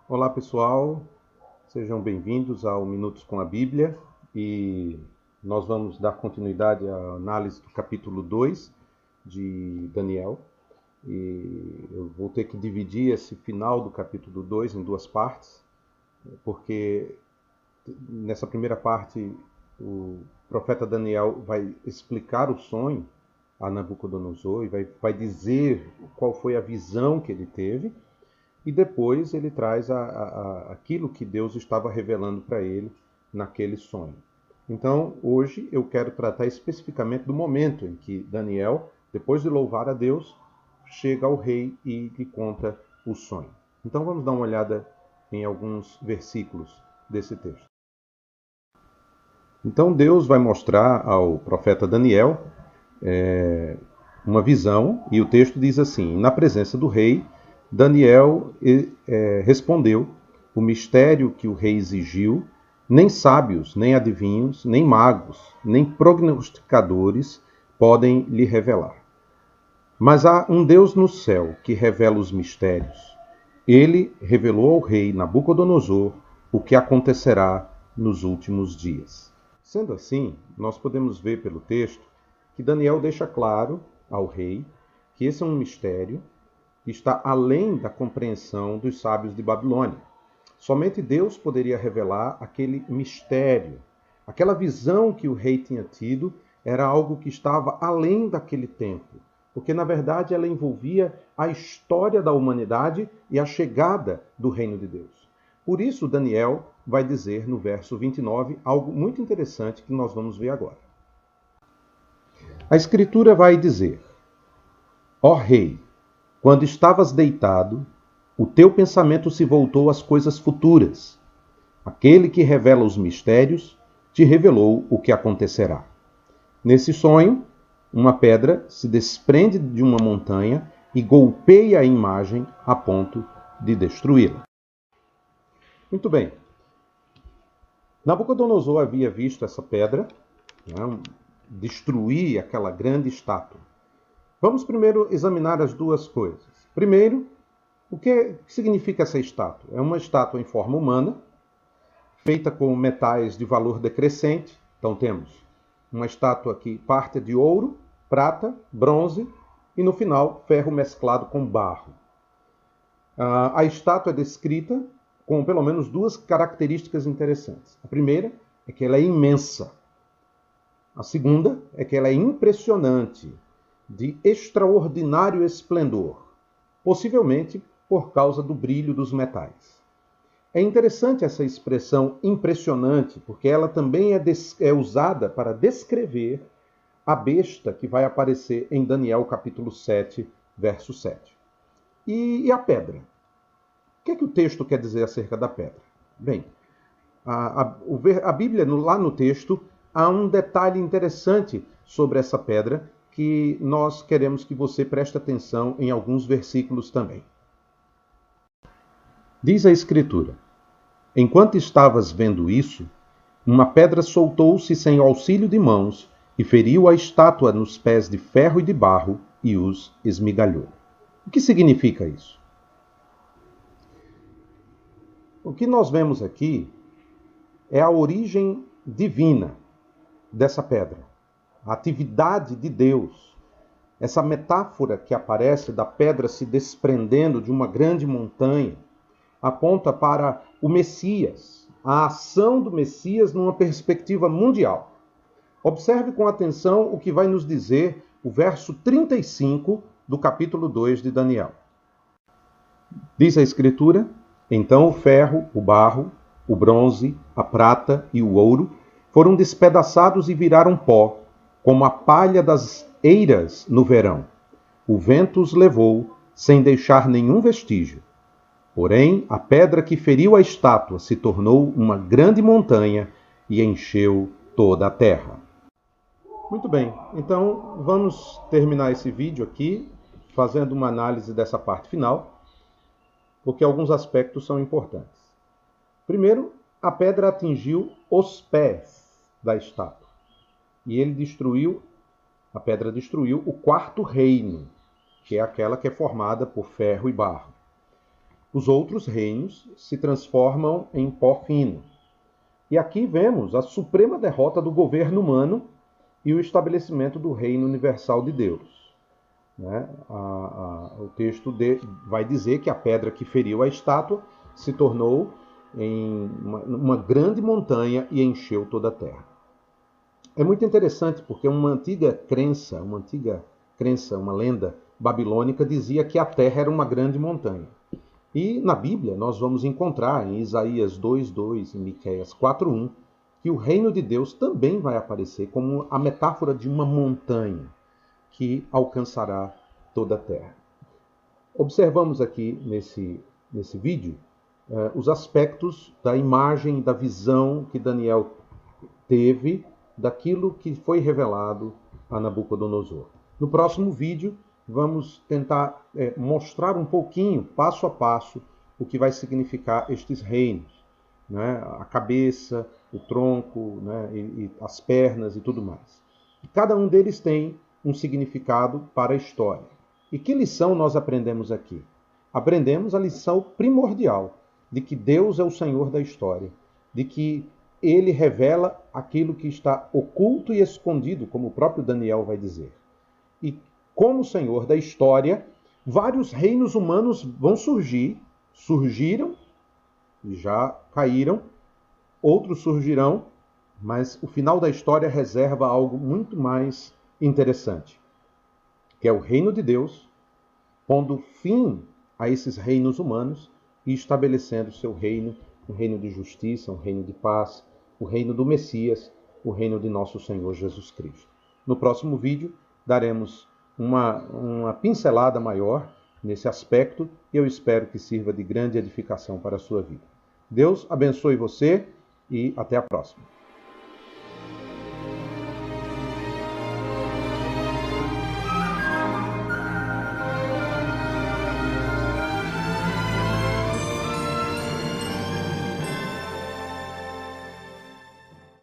Olá pessoal, sejam bem-vindos ao Minutos com a Bíblia e nós vamos dar continuidade à análise do capítulo 2 de Daniel. E eu vou ter que dividir esse final do capítulo 2 em duas partes, porque nessa primeira parte o profeta Daniel vai explicar o sonho a Nabucodonosor e vai dizer qual foi a visão que ele teve. E depois ele traz aquilo que Deus estava revelando para ele naquele sonho. Então, hoje eu quero tratar especificamente do momento em que Daniel, depois de louvar a Deus, chega ao rei e lhe conta o sonho. Então vamos dar uma olhada em alguns versículos desse texto. Então Deus vai mostrar ao profeta Daniel uma visão, e o texto diz assim: na presença do rei, Daniel respondeu: o mistério que o rei exigiu, nem sábios, nem adivinhos, nem magos, nem prognosticadores podem lhe revelar. Mas há um Deus no céu que revela os mistérios. Ele revelou ao rei Nabucodonosor o que acontecerá nos últimos dias. Sendo assim, nós podemos ver pelo texto que Daniel deixa claro ao rei que esse é um mistério que está além da compreensão dos sábios de Babilônia. Somente Deus poderia revelar aquele mistério. Aquela visão que o rei tinha tido era algo que estava além daquele tempo, porque na verdade ela envolvia a história da humanidade e a chegada do reino de Deus. Por isso Daniel vai dizer no verso 29 algo muito interessante que nós vamos ver agora. A Escritura vai dizer: ó rei, quando estavas deitado, o teu pensamento se voltou às coisas futuras. Aquele que revela os mistérios te revelou o que acontecerá. Nesse sonho, uma pedra se desprende de uma montanha e golpeia a imagem a ponto de destruí-la. Muito bem. Nabucodonosor havia visto essa pedra destruir aquela grande estátua. Vamos primeiro examinar as duas coisas. Primeiro, o que significa essa estátua? É uma estátua em forma humana, feita com metais de valor decrescente. Então temos uma estátua que parte de ouro, prata, bronze e no final ferro mesclado com barro. A estátua é descrita com pelo menos duas características interessantes. A primeira é que ela é imensa. A segunda é que ela é impressionante, de extraordinário esplendor, possivelmente por causa do brilho dos metais. É interessante essa expressão impressionante, porque ela também é usada para descrever a besta que vai aparecer em Daniel capítulo 7, verso 7. E a pedra? O que é que o texto quer dizer acerca da pedra? Bem, a Bíblia, lá no texto, há um detalhe interessante sobre essa pedra que nós queremos que você preste atenção em alguns versículos também. Diz a Escritura: enquanto estavas vendo isso, uma pedra soltou-se sem auxílio de mãos e feriu a estátua nos pés de ferro e de barro e os esmigalhou. O que significa isso? O que nós vemos aqui é a origem divina dessa pedra. A atividade de Deus, essa metáfora que aparece da pedra se desprendendo de uma grande montanha, aponta para o Messias, a ação do Messias numa perspectiva mundial. Observe com atenção o que vai nos dizer o verso 35 do capítulo 2 de Daniel. Diz a Escritura: então o ferro, o barro, o bronze, a prata e o ouro foram despedaçados e viraram pó, como a palha das eiras no verão. O vento os levou, sem deixar nenhum vestígio. Porém, a pedra que feriu a estátua se tornou uma grande montanha e encheu toda a terra. Muito bem, então vamos terminar esse vídeo aqui, fazendo uma análise dessa parte final, porque alguns aspectos são importantes. Primeiro, a pedra atingiu os pés da estátua. E a pedra destruiu o quarto reino, que é aquela que é formada por ferro e barro. Os outros reinos se transformam em pó fino. E aqui vemos a suprema derrota do governo humano e o estabelecimento do reino universal de Deus. O texto vai dizer que a pedra que feriu a estátua se tornou em uma grande montanha e encheu toda a terra. É muito interessante porque uma lenda babilônica dizia que a terra era uma grande montanha. E na Bíblia nós vamos encontrar em Isaías 2:2 e Miqueias 4:1 que o reino de Deus também vai aparecer como a metáfora de uma montanha que alcançará toda a terra. Observamos aqui nesse vídeo os aspectos da imagem, da visão que Daniel teve daquilo que foi revelado a Nabucodonosor. No próximo vídeo, vamos tentar mostrar um pouquinho, passo a passo, o que vai significar estes reinos. A cabeça, o tronco, e as pernas e tudo mais. E cada um deles tem um significado para a história. E que lição nós aprendemos aqui? Aprendemos a lição primordial de que Deus é o Senhor da história, de que Ele revela aquilo que está oculto e escondido, como o próprio Daniel vai dizer. E como Senhor da história, vários reinos humanos vão surgiram e já caíram, outros surgirão, mas o final da história reserva algo muito mais interessante, que é o reino de Deus, pondo fim a esses reinos humanos e estabelecendo seu reino, um reino de justiça, um reino de paz, o reino do Messias, o reino de nosso Senhor Jesus Cristo. No próximo vídeo, daremos uma pincelada maior nesse aspecto e eu espero que sirva de grande edificação para a sua vida. Deus abençoe você e até a próxima.